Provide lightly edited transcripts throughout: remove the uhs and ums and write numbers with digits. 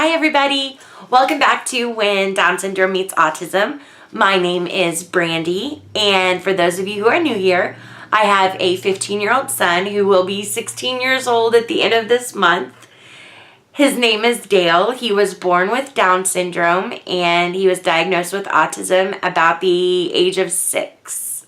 Hi everybody! Welcome back to When Down Syndrome Meets Autism. My name is Brandy, and for those of you who are new here, I have a 15-year-old son who will be 16 years old at the end of this month. His name is Dale. He was born with Down syndrome, and he was diagnosed with autism about the age of 6.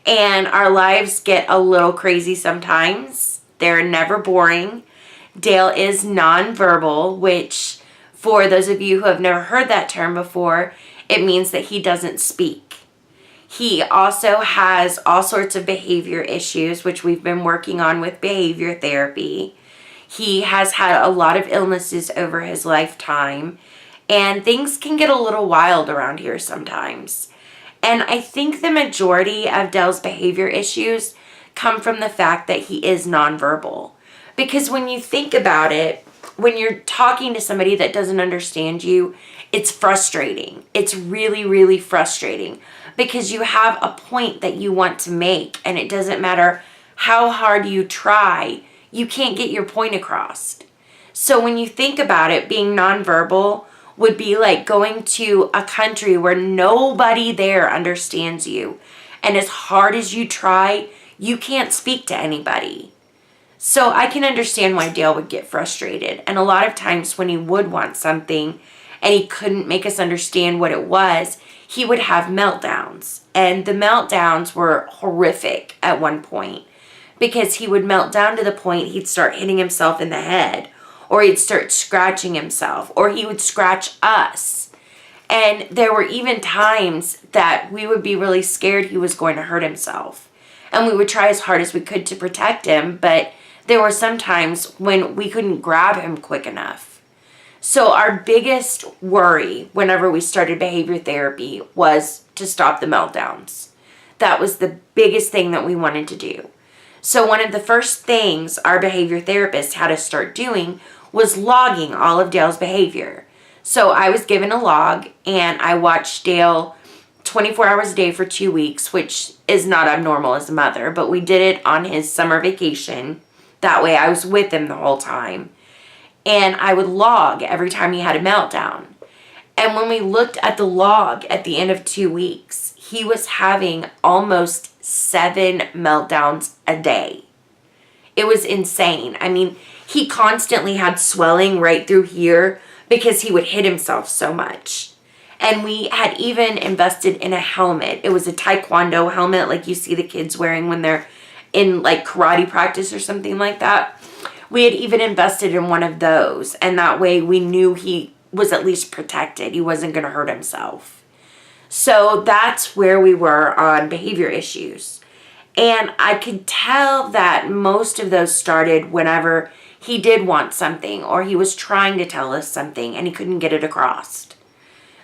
And our lives get a little crazy sometimes. They're never boring. Dale is nonverbal, which for those of you who have never heard that term before, it means that he doesn't speak. He also has all sorts of behavior issues, which we've been working on with behavior therapy. He has had a lot of illnesses over his lifetime, and things can get a little wild around here sometimes. And I think the majority of Dale's behavior issues come from the fact that he is nonverbal. Because when you think about it, when you're talking to somebody that doesn't understand you, it's frustrating. It's really, really frustrating because you have a point that you want to make, and it doesn't matter how hard you try, you can't get your point across. So when you think about it, being nonverbal would be like going to a country where nobody there understands you. And as hard as you try, you can't speak to anybody. So I can understand why Dale would get frustrated. And a lot of times when he would want something and he couldn't make us understand what it was, he would have meltdowns. And the meltdowns were horrific at one point because he would melt down to the point he'd start hitting himself in the head, or he'd start scratching himself, or he would scratch us. And there were even times that we would be really scared he was going to hurt himself. And we would try as hard as we could to protect him, but there were some times when we couldn't grab him quick enough. So our biggest worry whenever we started behavior therapy was to stop the meltdowns. That was the biggest thing that we wanted to do. So one of the first things our behavior therapist had us start doing was logging all of Dale's behavior. So I was given a log, and I watched Dale 24 hours a day for 2 weeks, which is not abnormal as a mother, but we did it on his summer vacation. That way I was with him the whole time. And I would log every time he had a meltdown. And when we looked at the log at the end of 2 weeks, he was having almost 7 meltdowns a day. It was insane. I mean, he constantly had swelling right through here because he would hit himself so much. And we had even invested in a helmet. It was a taekwondo helmet like you see the kids wearing when they're in like karate practice or something like that. We had even invested in one of those, and that way we knew he was at least protected. He wasn't going to hurt himself. So that's where we were on behavior issues. And I could tell that most of those started whenever he did want something, or he was trying to tell us something and he couldn't get it across.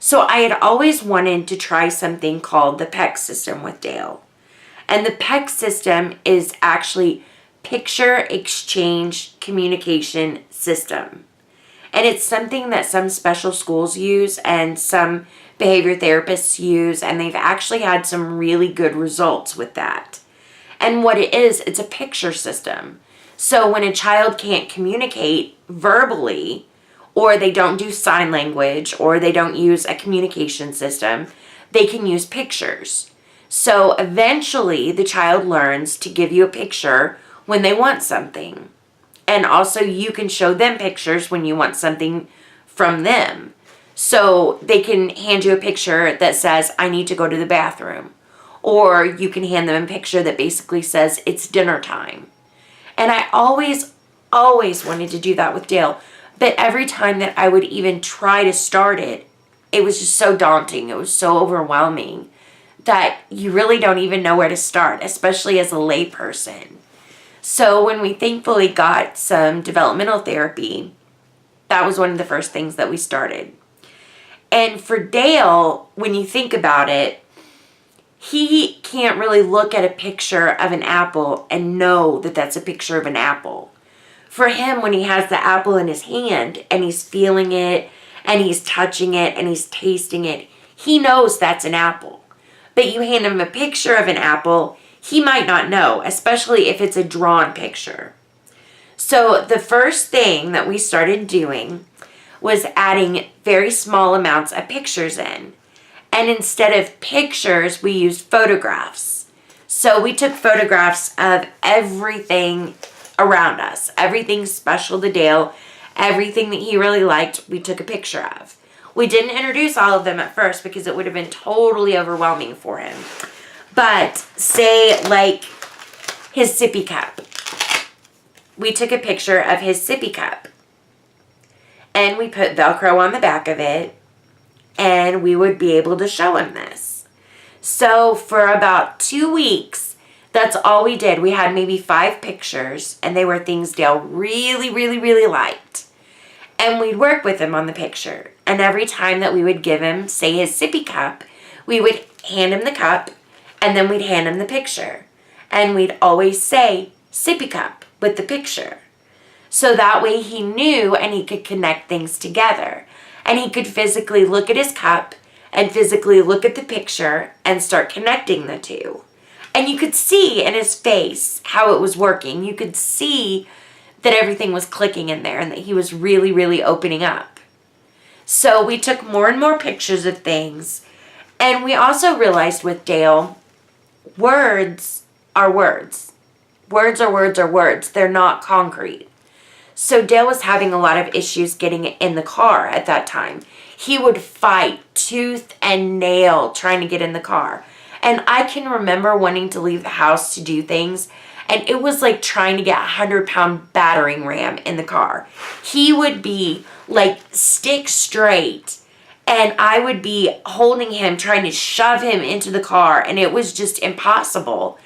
So I had always wanted to try something called the PEC System with Dale. And the PEC System is actually Picture Exchange Communication System. And it's something that some special schools use and some behavior therapists use, and they've actually had some really good results with that. And what it is, it's a picture system. So when a child can't communicate verbally, or they don't do sign language, or they don't use a communication system, they can use pictures. So eventually the child learns to give you a picture when they want something. And also you can show them pictures when you want something from them. So they can hand you a picture that says, I need to go to the bathroom. Or you can hand them a picture that basically says, it's dinner time. And I always wanted to do that with Dale. But every time that I would even try to start it, it was just so daunting. It was so overwhelming that you really don't even know where to start, especially as a lay person. So when we thankfully got some developmental therapy, that was one of the first things that we started. And for Dale, when you think about it, he can't really look at a picture of an apple and know that that's a picture of an apple. For him, when he has the apple in his hand and he's feeling it and he's touching it and he's tasting it, he knows that's an apple. But you hand him a picture of an apple, he might not know, especially if it's a drawn picture. So the first thing that we started doing was adding very small amounts of pictures in. And instead of pictures, we used photographs. So we took photographs of everything around us, everything special to Dale, everything that he really liked, we took a picture of. We didn't introduce all of them at first because it would have been totally overwhelming for him. But say like his sippy cup. We took a picture of his sippy cup. And we put Velcro on the back of it. And we would be able to show him this. So for about 2 weeks, that's all we did. We had maybe 5 pictures. And they were things Dale really, really, really liked. And we'd work with him on the picture. And every time that we would give him, say, his sippy cup, we would hand him the cup, and then we'd hand him the picture. And we'd always say, sippy cup, with the picture. So that way he knew and he could connect things together. And he could physically look at his cup and physically look at the picture and start connecting the two. And you could see in his face how it was working. You could see that everything was clicking in there and that he was really, really opening up. So we took more and more pictures of things. And we also realized with Dale, words are words. Words are words are words. They're not concrete. So Dale was having a lot of issues getting in the car at that time. He would fight tooth and nail trying to get in the car. And I can remember wanting to leave the house to do things. And it was like trying to get a 100-pound battering ram in the car. He would be like stick straight. And I would be holding him, trying to shove him into the car. And it was just impossible.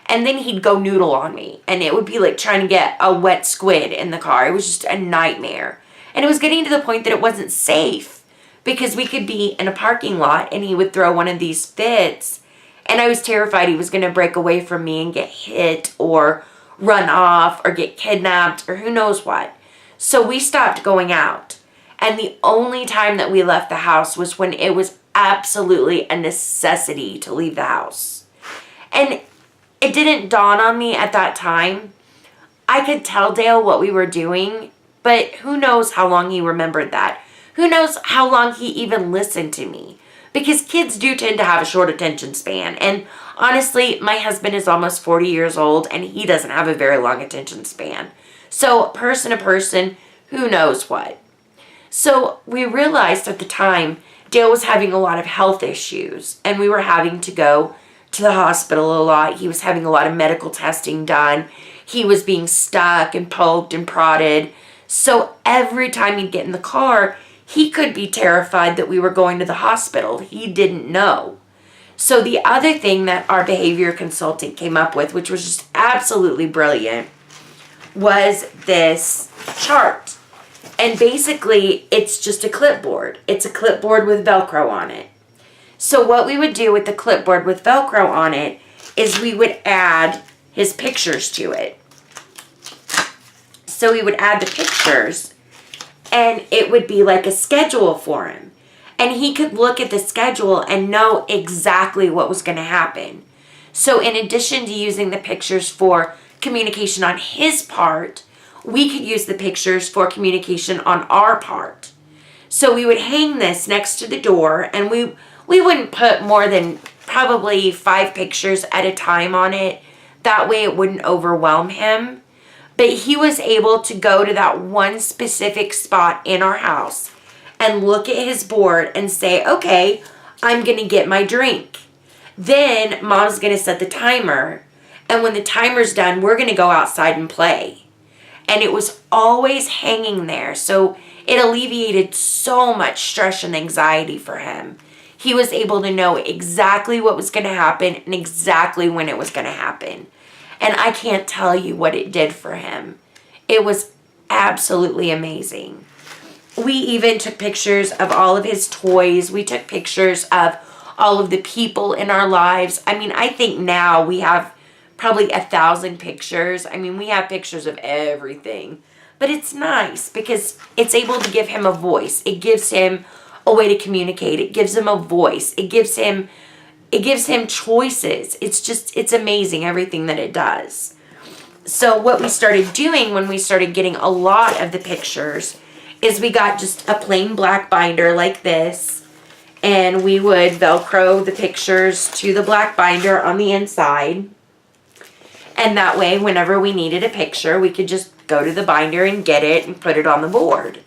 And then he'd go noodle on me. And it would be like trying to get a wet squid in the car. It was just a nightmare. And it was getting to the point that it wasn't safe. Because we could be in a parking lot and he would throw one of these fits. And I was terrified he was going to break away from me and get hit or run off or get kidnapped or who knows what. So we stopped going out. And the only time that we left the house was when it was absolutely a necessity to leave the house. And it didn't dawn on me at that time. I could tell Dale what we were doing, but who knows how long he remembered that. Who knows how long he even listened to me. Because kids do tend to have a short attention span. And honestly, my husband is almost 40 years old and he doesn't have a very long attention span. So person to person, who knows what. So we realized at the time Dale was having a lot of health issues and we were having to go to the hospital a lot. He was having a lot of medical testing done. He was being stuck and poked and prodded. So every time he'd get in the car, he could be terrified that we were going to the hospital. He didn't know. So the other thing that our behavior consultant came up with, which was just absolutely brilliant, was this chart. And basically, it's just a clipboard. It's a clipboard with Velcro on it. So what we would do with the clipboard with Velcro on it is we would add his pictures to it. So we would add the pictures and it would be like a schedule for him. And he could look at the schedule and know exactly what was going to happen. So in addition to using the pictures for communication on his part, we could use the pictures for communication on our part. So we would hang this next to the door and we wouldn't put more than probably 5 pictures at a time on it. That way it wouldn't overwhelm him. But he was able to go to that one specific spot in our house and look at his board and say, okay, I'm going to get my drink. Then mom's going to set the timer. And when the timer's done, we're going to go outside and play. And it was always hanging there. So it alleviated so much stress and anxiety for him. He was able to know exactly what was going to happen and exactly when it was going to happen. And I can't tell you what it did for him. It was absolutely amazing. We even took pictures of all of his toys. We took pictures of all of the people in our lives. I mean, I think now we have probably 1,000 pictures. I mean, we have pictures of everything. But it's nice because it's able to give him a voice. It gives him a way to communicate. It gives him a voice. It gives him choices. It's amazing everything that it does. So what we started doing when we started getting a lot of the pictures is we got just a plain black binder like this, and we would Velcro the pictures to the black binder on the inside. And that way, whenever we needed a picture, we could just go to the binder and get it and put it on the board.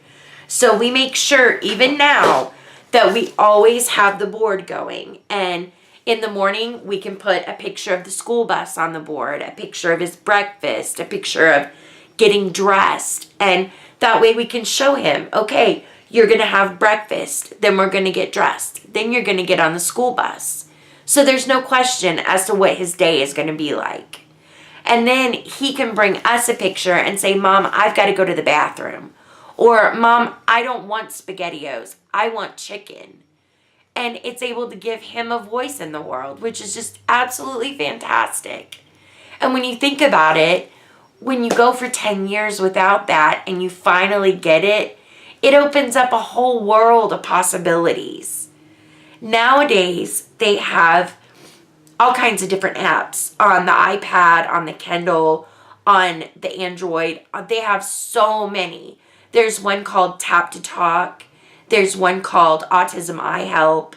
So we make sure, even now, that we always have the board going. And in the morning, we can put a picture of the school bus on the board, a picture of his breakfast, a picture of getting dressed. And that way we can show him, okay, you're going to have breakfast, then we're going to get dressed, then you're going to get on the school bus. So there's no question as to what his day is going to be like. And then he can bring us a picture and say, Mom, I've got to go to the bathroom. Or, Mom, I don't want SpaghettiOs. I want chicken. And it's able to give him a voice in the world, which is just absolutely fantastic. And when you think about it, when you go for 10 years without that and you finally get it, it opens up a whole world of possibilities. Nowadays, they have all kinds of different apps on the iPad, on the Kindle, on the Android. They have so many. There's one called Tap to Talk. There's one called Autism I Help.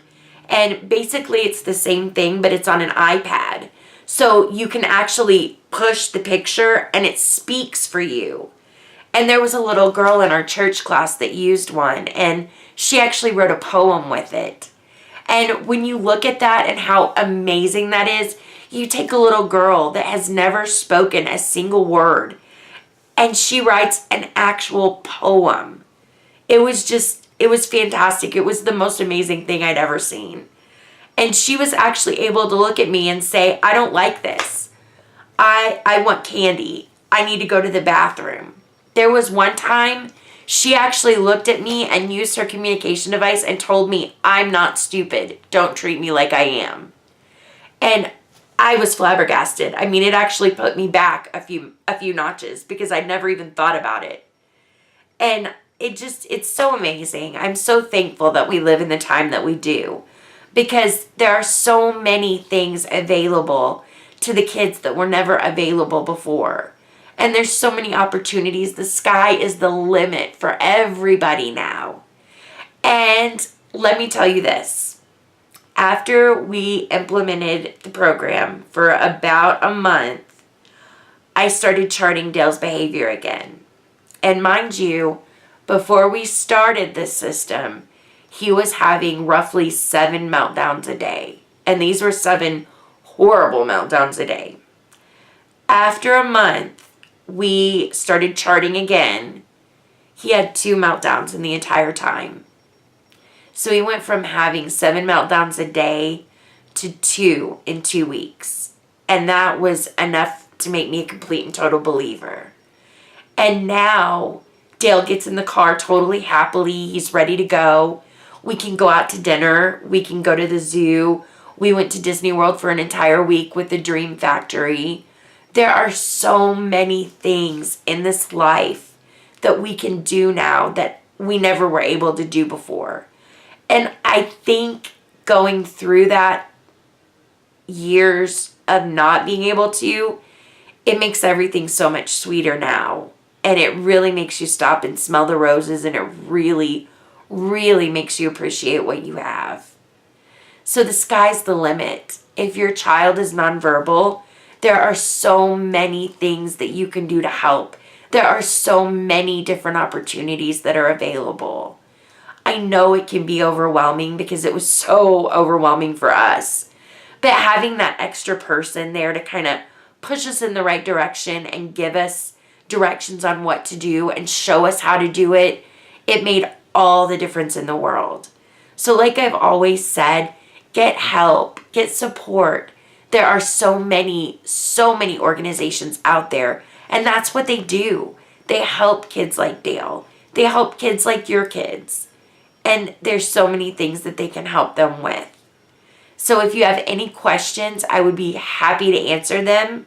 And basically it's the same thing, but it's on an iPad. So you can actually push the picture and it speaks for you. And there was a little girl in our church class that used one, and she actually wrote a poem with it. And when you look at that and how amazing that is, you take a little girl that has never spoken a single word, and she writes an actual poem. It was fantastic. It was the most amazing thing I'd ever seen. And she was actually able to look at me and say, I don't like this. I want candy. I need to go to the bathroom. There was one time she actually looked at me and used her communication device and told me, I'm not stupid. Don't treat me like I am. And I was flabbergasted. I mean, it actually put me back a few notches because I'd never even thought about it. And it's so amazing. I'm so thankful that we live in the time that we do, because there are so many things available to the kids that were never available before. And there's so many opportunities. The sky is the limit for everybody now. And let me tell you this. After we implemented the program for about a month, I started charting Dale's behavior again. And mind you, before we started this system, he was having roughly 7 meltdowns a day. And these were 7 horrible meltdowns a day. After a month, we started charting again. He had 2 meltdowns in the entire time. So he went from having 7 meltdowns a day to 2 in 2 weeks. And that was enough to make me a complete and total believer. And now Dale gets in the car totally happily. He's ready to go. We can go out to dinner. We can go to the zoo. We went to Disney World for an entire week with the Dream Factory. There are so many things in this life that we can do now that we never were able to do before. And I think going through that years of not being able to, it makes everything so much sweeter now. And it really makes you stop and smell the roses, and it really, really makes you appreciate what you have. So the sky's the limit. If your child is nonverbal, there are so many things that you can do to help. There are so many different opportunities that are available. I know it can be overwhelming because it was so overwhelming for us. But having that extra person there to kind of push us in the right direction and give us directions on what to do and show us how to do it, it made all the difference in the world. So like I've always said, get help, get support. There are so many organizations out there, and that's what they do. They help kids like Dale. They help kids like your kids. And there's so many things that they can help them with. So if you have any questions, I would be happy to answer them.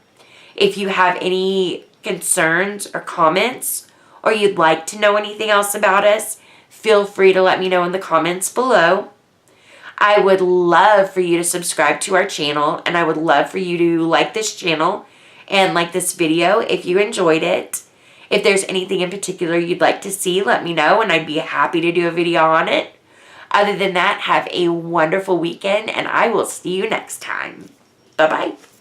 If you have any concerns or comments, or you'd like to know anything else about us, feel free to let me know in the comments below. I would love for you to subscribe to our channel, and I would love for you to like this channel and like this video if you enjoyed it. If there's anything in particular you'd like to see, let me know and I'd be happy to do a video on it. Other than that, have a wonderful weekend and I will see you next time. Bye-bye.